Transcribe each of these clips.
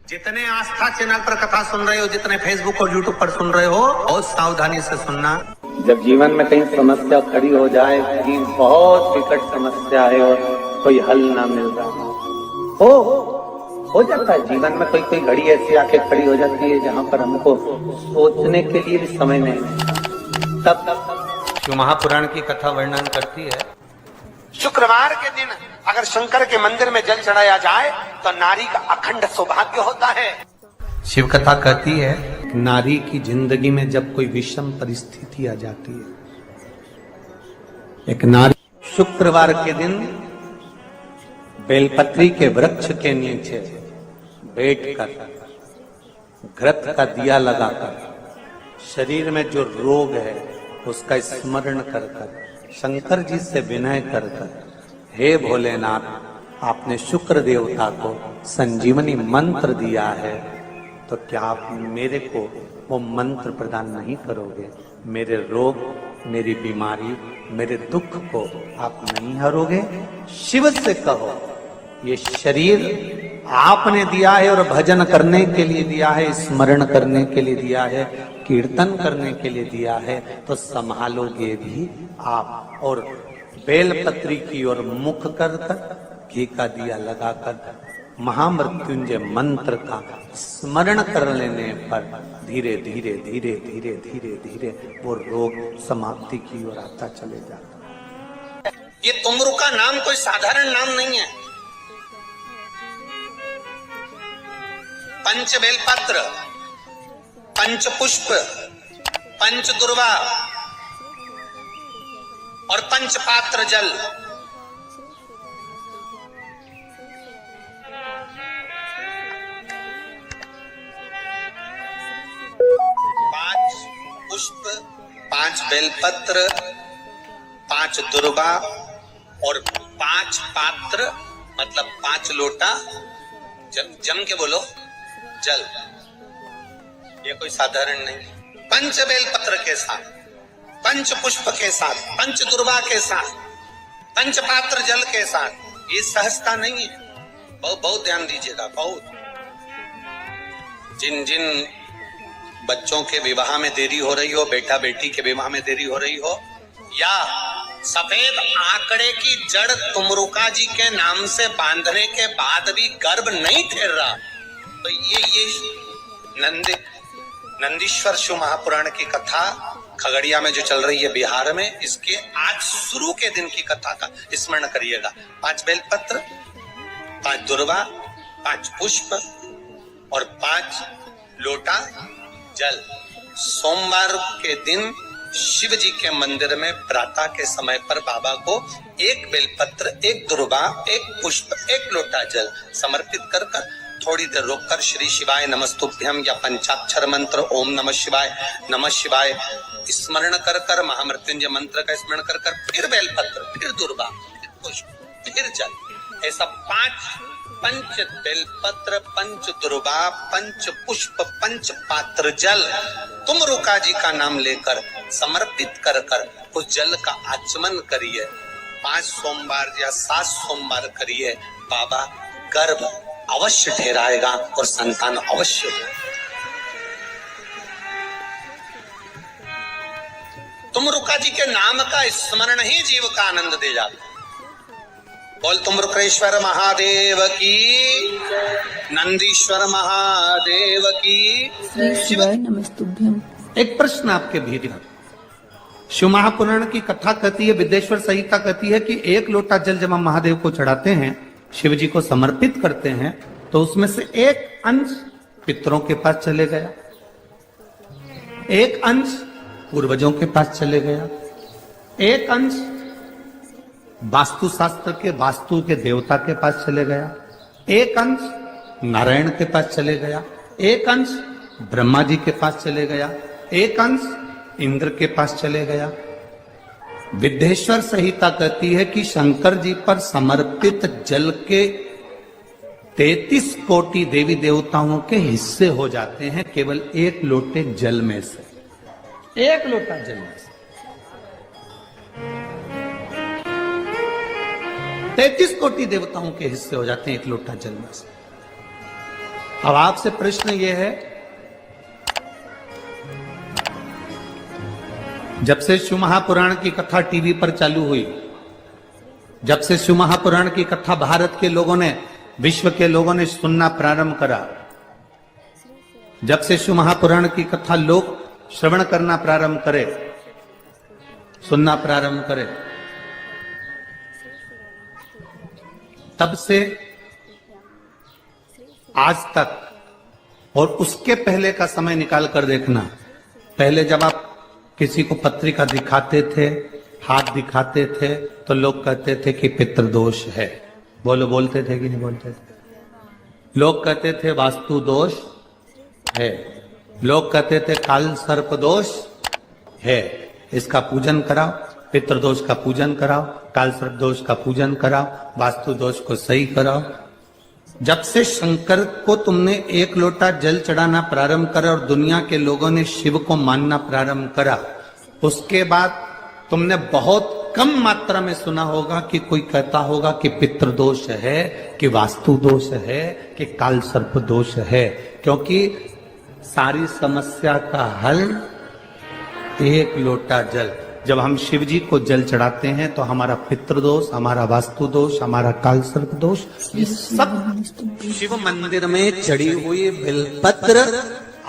जितने आस्था चैनल पर कथा सुन रहे हो, जितने फेसबुक और यूट्यूब पर सुन रहे हो, बहुत सावधानी से सुनना। जब जीवन में कहीं समस्या खड़ी हो जाए, कहीं बहुत विकट समस्या है और कोई हल ना मिल रहा हो जाता है जीवन में कोई कोई घड़ी ऐसी आके खड़ी हो जाती है जहाँ पर हमको सोचने के लिए भी समय नहीं मिलता। तब शिव महापुराण की कथा वर्णन करती है, शुक्रवार के दिन अगर शंकर के मंदिर में जल चढ़ाया जाए तो नारी का अखंड सौभाग्य होता है। शिव कथा कहती है, नारी की जिंदगी में जब कोई विषम परिस्थिति आ जाती है, एक नारी शुक्रवार के दिन बेलपत्री के वृक्ष के नीचे बैठकर घृत का दिया लगाकर शरीर में जो रोग है उसका स्मरण कर कर शंकर जी से विनय कर कर, हे भोलेनाथ, आपने शुक्र देवता को संजीवनी मंत्र दिया है, तो क्या आप मेरे को वो मंत्र प्रदान नहीं करोगे? मेरे रोग, मेरी बीमारी, मेरे दुख को आप नहीं हरोगे? शिव से कहो, ये शरीर आपने दिया है और भजन करने के लिए दिया है, स्मरण करने के लिए दिया है, कीर्तन करने के लिए दिया है, तो संभालोगे भी आप। और बेलपत्री की ओर मुख कर कर घी का दिया लगाकर महामृत्युंजय मंत्र का स्मरण कर लेने पर धीरे धीरे धीरे धीरे धीरे धीरे वो रोग समाप्ति की ओर आता चले जाता। ये तुमरू का नाम कोई साधारण नाम नहीं है। पंच बेलपत्र, पंच पुष्प, पंच दुर्वा और पंच पात्र जल, पांच पुष्प, पांच बेलपत्र, पांच दुर्वा और पांच पात्र, मतलब 5 लोटा जम के बोलो जल। ये कोई साधारण नहीं। पंच बेलपत्र के साथ, पंच पुष्प के साथ, पंच दुर्वा के साथ, पंच पात्र जल के साथ, ये सहजता नहीं है। बहुत ध्यान दीजिएगा। बहुत जिन जिन बच्चों के विवाह में देरी हो रही हो, बेटा बेटी के विवाह में देरी हो रही हो, या सफेद आंकड़े की जड़ तुमरुका जी के नाम से बांधने के बाद भी गर्भ नहीं ठहर रहा, तो ये नंदीश्वर शिव महापुराण की कथा खगड़िया में जो चल रही है बिहार में, इसके आज शुरू के दिन की कथा का स्मरण करिएगा। 5 बेलपत्र, 5 दुर्वा, 5 पुष्प और 5 लोटा जल। सोमवार के दिन शिव जी के मंदिर में प्रातः के समय पर बाबा को 1 बेलपत्र, 1 दुर्वा, 1 पुष्प, 1 लोटा जल समर्पित कर कर थोड़ी देर रोककर श्री शिवाय नमस्तुभ्यम या पंचाक्षर मंत्र ओम नमः शिवाय स्मरण कर कर, महामृत्युंजय मंत्र का स्मरण कर कर, फिर बेलपत्र, फिर दुर्वा, फिर पुष्प, फिर जल। ऐसा 5 पंच बेलपत्र, पंच दुर्वा, पंच पुष्प, पंच पात्र जल तुमरुका जी का नाम लेकर समर्पित कर कर उस जल का आचमन करिए। 5 सोमवार या 7 सोमवार करिए, बाबा गर्भ अवश्य ठहराएगा और संतान अवश्य हो। तुमरुका जी के नाम का स्मरण ही जीव का आनंद दे जाता। बोल तुमरुकेश्वर महादेव की, नंदीश्वर महादेव की। शिवाय नमस्तुभ्यम। एक प्रश्न आपके भीतर, शिव महापुराण की कथा कहती है, विदेश्वर संहिता कहती है कि 1 लोटा जल जब हम महादेव को चढ़ाते हैं, शिव जी को समर्पित करते हैं, तो उसमें से 1 अंश पितरों के पास चले गया, 1 अंश पूर्वजों के पास चले गया, 1 अंश वास्तु शास्त्र के वास्तु के देवता के पास चले गया, 1 अंश नारायण के पास चले गया, 1 अंश ब्रह्मा जी के पास चले गया, 1 अंश इंद्र के पास चले गया। विदेश्वर संहिता कहती है कि शंकर जी पर समर्पित जल के 33 कोटि देवी देवताओं के हिस्से हो जाते हैं केवल 1 लोटे जल में से, 1 लोटा जल में से 33 कोटि देवताओं के हिस्से हो जाते हैं 1 लोटा जल में से। अब आपसे प्रश्न ये है, जब से शिव महापुराण की कथा टीवी पर चालू हुई, जब से शिव महापुराण की कथा भारत के लोगों ने, विश्व के लोगों ने सुनना प्रारंभ करा, जब से शिव महापुराण की कथा लोग श्रवण करना प्रारंभ करे, सुनना प्रारंभ करे, तब से आज तक, और उसके पहले का समय निकाल कर देखना, पहले जब आप किसी को पत्रिका दिखाते थे, हाथ दिखाते थे, तो लोग कहते थे कि पितृदोष है। बोलते थे कि नहीं बोलते थे? लोग कहते थे वास्तु दोष है, लोग कहते थे काल सर्प दोष है, इसका पूजन कराओ, पितृदोष का पूजन कराओ, काल सर्प दोष का पूजन कराओ, वास्तु दोष को सही कराओ। जब से शंकर को तुमने एक लोटा जल चढ़ाना प्रारंभ करा और दुनिया के लोगों ने शिव को मानना प्रारंभ करा, उसके बाद तुमने बहुत कम मात्रा में सुना होगा कि कोई कहता होगा कि पितृदोष है, कि वास्तु दोष है, कि काल सर्प दोष है। क्योंकि सारी समस्या का हल एक लोटा जल। जब हम शिव जी को जल चढ़ाते हैं तो हमारा पितृदोष, हमारा वास्तु दोष, हमारा काल सर्प दोष, ये सब शिव मंदिर में चढ़ी हुई बेलपत्र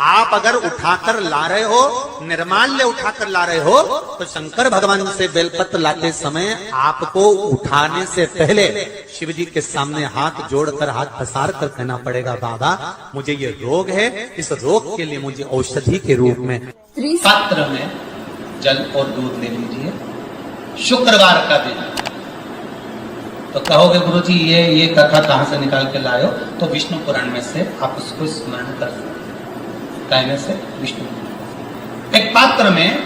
आप अगर उठाकर ला रहे हो, निर्माल्य उठाकर ला रहे हो, तो शंकर भगवान से बेलपत्र लाते समय आपको उठाने से पहले शिव जी के सामने हाथ जोड़कर, हाथ पसार कर कहना पड़ेगा, बाबा मुझे ये रोग है, इस रोग के लिए मुझे औषधि के रूप में पात्र में जल और दूध ले लीजिए। शुक्रवार का दिन, तो कहोगे गुरुजी ये कथा कहां से निकाल के लाए हो? तो विष्णु पुराण में से आप उसको स्मरण कर सकते, कहने से विष्णु। एक पात्र में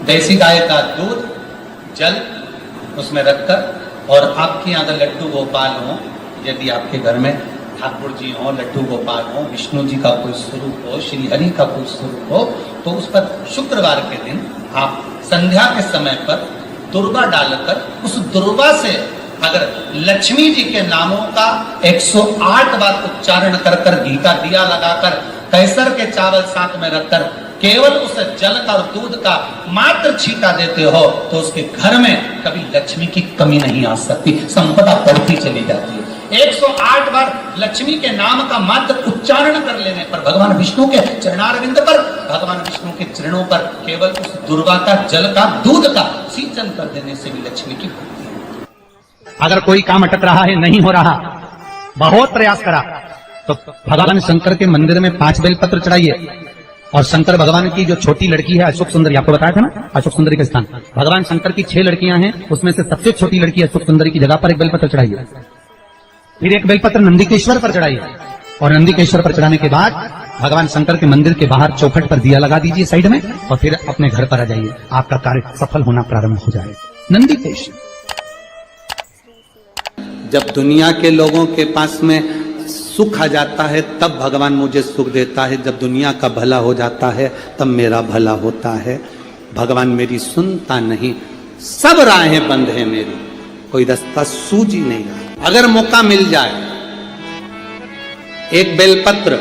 देसी गाय का दूध, जल उसमें रखकर, और आपके यहाँ अगर लड्डू गोपाल हो, यदि आपके घर में ठाकुर जी हो, लड्डू गोपाल हो, विष्णु जी का कोई स्वरूप हो, श्री हरि का कोई स्वरूप हो, तो उस पर शुक्रवार के दिन आप संध्या के समय पर दुर्वा डालकर, उस दुर्वा से अगर लक्ष्मी जी के नामों का 108 बार उच्चारण कर कर, घी का दिया लगाकर, कैसर के चावल साथ में रखकर केवल उस जल का और दूध का मात्र छींटा देते हो, तो उसके घर में कभी लक्ष्मी की कमी नहीं आ सकती, संपदा बढ़ती चली जाती है। 108 बार लक्ष्मी के नाम का मात्र उच्चारण कर लेने पर, भगवान विष्णु के चरणारविंद पर, भगवान विष्णु के चरणों पर केवल उस दुर्वा का जल का दूध का सिंचन कर देने से भी लक्ष्मी की भक्ति है। अगर कोई काम अटक रहा है, नहीं हो रहा, बहुत प्रयास करा, तो भगवान शंकर के मंदिर में 5 बेलपत्र चढ़ाइए। और शंकर भगवान की जो छोटी लड़की है अशोक सुंदरी, आपको बताया था ना अशोक सुंदरी का स्थान, भगवान शंकर की 6 लड़कियां हैं, उसमें से सबसे छोटी लड़की अशोक सुंदरी की जगह पर एक बेलपत्र चढ़ाइए। फिर एक बेलपत्र नंदीकेश्वर पर चढ़ाइए, और नंदीकेश्वर पर चढ़ाने के बाद भगवान शंकर के मंदिर के बाहर चौखट पर दिया लगा दीजिए साइड में, और फिर अपने घर पर आ जाइए, आपका कार्य सफल होना प्रारंभ हो जाएगा। नंदीकेश्वर। जब दुनिया के लोगों के पास में सुख आ जाता है तब भगवान मुझे सुख देता है, जब दुनिया का भला हो जाता है तब मेरा भला होता है। भगवान मेरी सुनता नहीं, सब राहें बंद है मेरी, कोई रास्ता सूझ ही नहीं रहा। अगर मौका मिल जाए, एक बेलपत्र,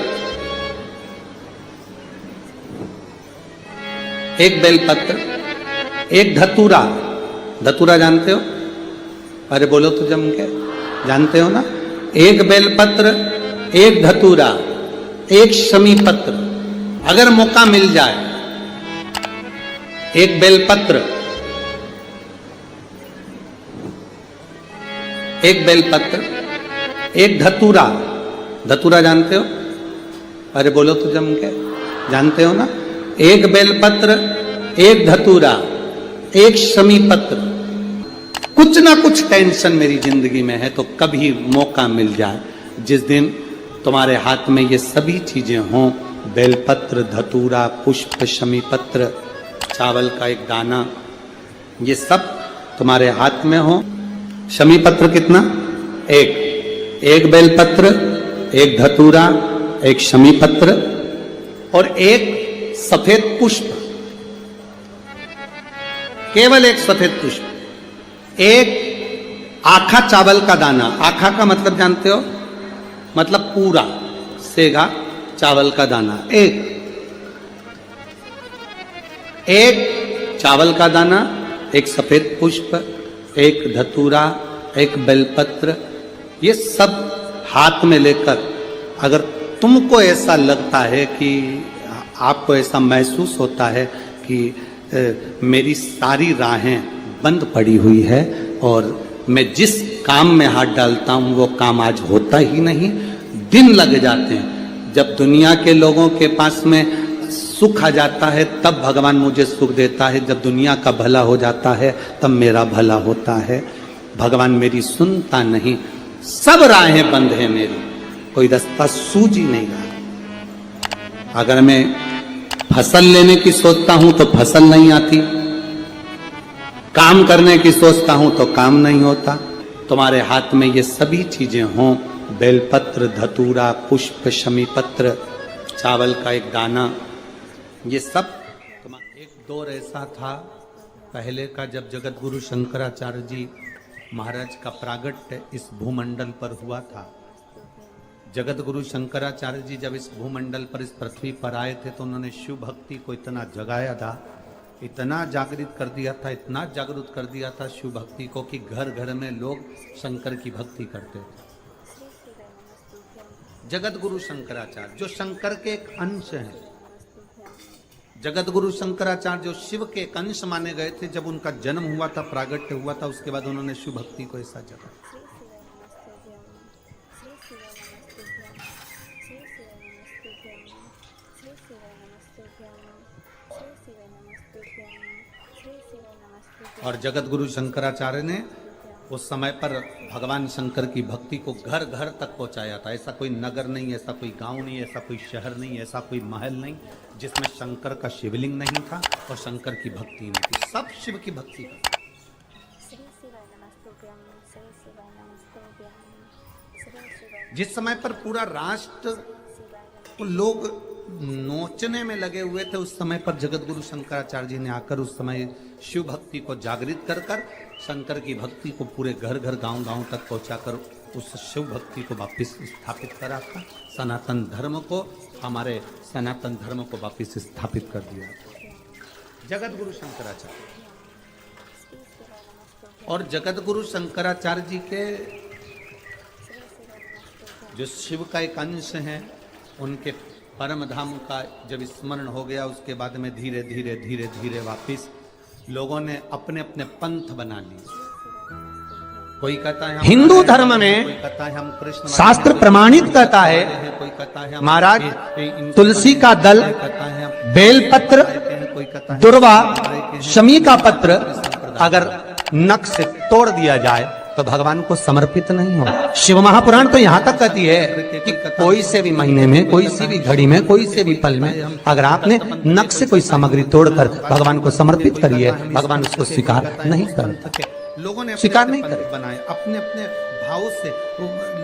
एक बेलपत्र, एक धतूरा, धतूरा जानते हो? अरे बोलो तो जम के, जानते हो ना? एक बेलपत्र, एक धतूरा, एक शमी पत्र, अगर मौका मिल जाए, एक बेलपत्र, एक बेलपत्र, एक धतूरा, धतूरा जानते हो? अरे बोलो तो जम के, जानते हो ना? एक बेलपत्र, एक धतूरा, एक शमी पत्र, कुछ ना कुछ टेंशन मेरी जिंदगी में है, तो कभी मौका मिल जाए, जिस दिन तुम्हारे हाथ में ये सभी चीजें हों, बेलपत्र, धतूरा, पुष्प, शमी पत्र, चावल का एक दाना, ये सब तुम्हारे हाथ में हो। शमी पत्र कितना? एक बेलपत्र, एक धतूरा, एक शमी पत्र और एक सफेद पुष्प, केवल एक सफेद पुष्प, एक आखा चावल का दाना। आखा का मतलब जानते हो? मतलब पूरा सेगा चावल का दाना, एक चावल का दाना, एक सफेद पुष्प, एक धतूरा, एक बेलपत्र, ये सब हाथ में लेकर अगर तुमको ऐसा लगता है कि आपको ऐसा महसूस होता है कि मेरी सारी राहें बंद पड़ी हुई है और मैं जिस काम में हाथ डालता हूं वो काम आज होता ही नहीं, दिन लग जाते हैं। जब दुनिया के लोगों के पास में सुख आ जाता है तब भगवान मुझे सुख देता है, जब दुनिया का भला हो जाता है तब मेरा भला होता है। भगवान मेरी सुनता नहीं, सब राहें बंद है मेरी, कोई रास्ता सूझ ही नहीं रहा। अगर मैं फसल लेने की सोचता हूं तो फसल नहीं आती, काम करने की सोचता हूं तो काम नहीं होता। तुम्हारे हाथ में ये सभी चीजें हों, बेलपत्र, धतूरा, पुष्प, शमीपत्र, चावल का एक दाना, ये सब। एक दौर ऐसा था पहले का जब जगत गुरु शंकराचार्य जी महाराज का प्रागट्य इस भूमंडल पर हुआ था। जगत गुरु शंकराचार्य जी जब इस भूमंडल पर, इस पृथ्वी पर आए थे तो उन्होंने शिव भक्ति को इतना जगाया था, इतना जागृत कर दिया था, इतना जागृत कर दिया था शिव भक्ति को कि घर घर में लोग शंकर की भक्ति करते थे। जगत गुरु शंकराचार्य जो शंकर के एक अंश हैं, जगत गुरु शंकराचार्य जो शिव के एक अंश माने गए थे, जब उनका जन्म हुआ था, प्रागट्य हुआ था, उसके बाद उन्होंने शिव भक्ति को ऐसा जगाया। और जगत गुरु शंकराचार्य ने उस समय पर भगवान शंकर की भक्ति को घर घर तक पहुंचाया था। ऐसा कोई नगर नहीं, ऐसा कोई गांव नहीं, ऐसा कोई शहर नहीं, ऐसा कोई महल नहीं जिसमें शंकर का शिवलिंग नहीं था और शंकर की भक्ति नहीं थी। सब शिव की भक्ति का। जिस समय पर पूरा राष्ट्र लोग नोचने में लगे हुए थे, उस समय पर जगत गुरु शंकराचार्य जी ने आकर उस समय शिव भक्ति को जागृत कर कर शंकर की भक्ति को पूरे घर घर गांव गांव तक पहुंचाकर उस शिव भक्ति को वापिस स्थापित करा था। सनातन धर्म को, हमारे सनातन धर्म को वापिस स्थापित कर दिया जगत गुरु शंकराचार्य। और जगत गुरु शंकराचार्य जी के जो शिव का एक अंश है, उनके परम धाम का जब स्मरण हो गया, उसके बाद में धीरे धीरे धीरे धीरे वापिस लोगों ने अपने अपने पंथ बना लिए। कोई कहता है हिंदू धर्म में, कोई कहता है हम कृष्ण, शास्त्र प्रमाणित कहता है कोई कहता है महाराज तुलसी का दल, बेलपत्र, दुर्वा, शमी का पत्र अगर नख से तोड़ दिया जाए तो भगवान को समर्पित नहीं हो। शिव महापुराण तो यहाँ तक कहती है कि कोई से भी महीने में, कोई सी भी घड़ी में, कोई से भी पल में अगर आपने नख से कोई सामग्री तोड़कर भगवान को समर्पित करी है, भगवान उसको स्वीकार नहीं करते। लोगों ने स्वीकार नहीं करे, बनाए अपने अपने भाव से।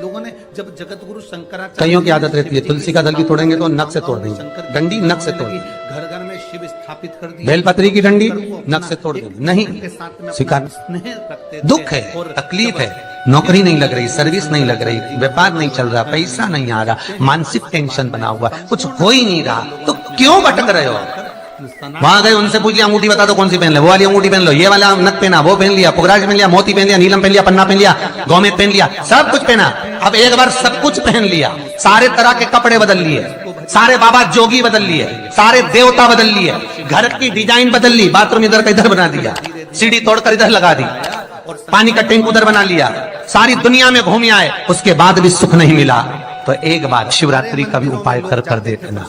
लोगों ने जब जगत गुरु शंकराचार्य, कईयों की आदत रहती है तुलसी का दल भी तोड़ेंगे तो नख से तोड़ देंगे, डंडी नख से तोड़ देंगे, घर घर में शिव स्थापित कर दिया, बेलपत्री की डंडी नख से तोड़ देंगे, नहीं स्वीकार। दुख है, तकलीफ है, नौकरी नहीं लग रही, सर्विस नहीं लग रही, व्यापार नहीं चल रहा, पैसा नहीं आ रहा, मानसिक टेंशन बना हुआ, कुछ हो ही नहीं रहा, तो क्यों भटक रहे हो? वहां गए, उनसे पूछिए अंगूठी बता दो कौन सी पहन ले, वो वाली अंगूठी पहन लो, ये वाला नक पहना, वो पहन लिया, पुगराज पहन लिया, मोती पहन लिया, नीलम पहन लिया, पन्ना पहन लिया, गौमेद पहन लिया, सब कुछ पहना। अब एक बार सब कुछ पहन लिया, सारे तरह के कपड़े बदल लिए, सारे बाबा जोगी बदल लिए, सारे देवता बदल लिए, घर की डिजाइन बदल ली, बाथरूम इधर का इधर बना दिया, सीढ़ी तोड़कर इधर लगा दी, पानी का टैंक उधर बना लिया, सारी दुनिया में घूम आए, उसके बाद भी सुख नहीं मिला। तो एक बार शिवरात्रि का भी उपाय कर कर देखना,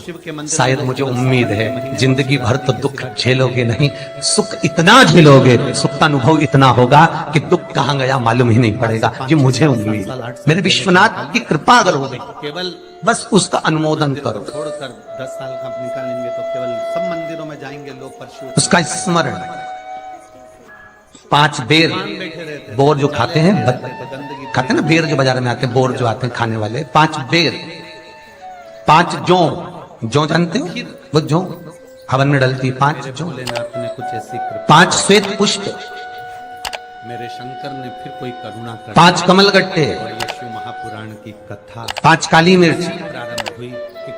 शायद मुझे उम्मीद है जिंदगी भर तो दुख झेलोगे नहीं, सुख इतना झेलोगे, सुख का अनुभव इतना होगा कि दुख कहां गया मालूम ही नहीं पड़ेगा। ये मुझे उम्मीद, मेरे विश्वनाथ की कृपा अगर हो गई, केवल बस उसका अनुमोदन करो। छोड़कर 10 साल का निकालेंगे तो केवल सब मंदिरों में जाएंगे लोग, परशु उसका स्मरण 5 बेर बोर जो खाते हैं, खाते हैं ना बेर जो बाजार में आते हैं, बोर जो आते हैं खाने वाले, 5 बेर, 5 जौ जानते हो, वो जौ हवन में डलती, 5 जौ, आपने कुछ ऐसी 5 श्वेत पुष्प, मेरे शंकर ने फिर कोई करुणा कर, 5 कमल गट्टे, और ये शिव महापुराण की कथा 5 काली मिर्च, प्रारंभ हुई कि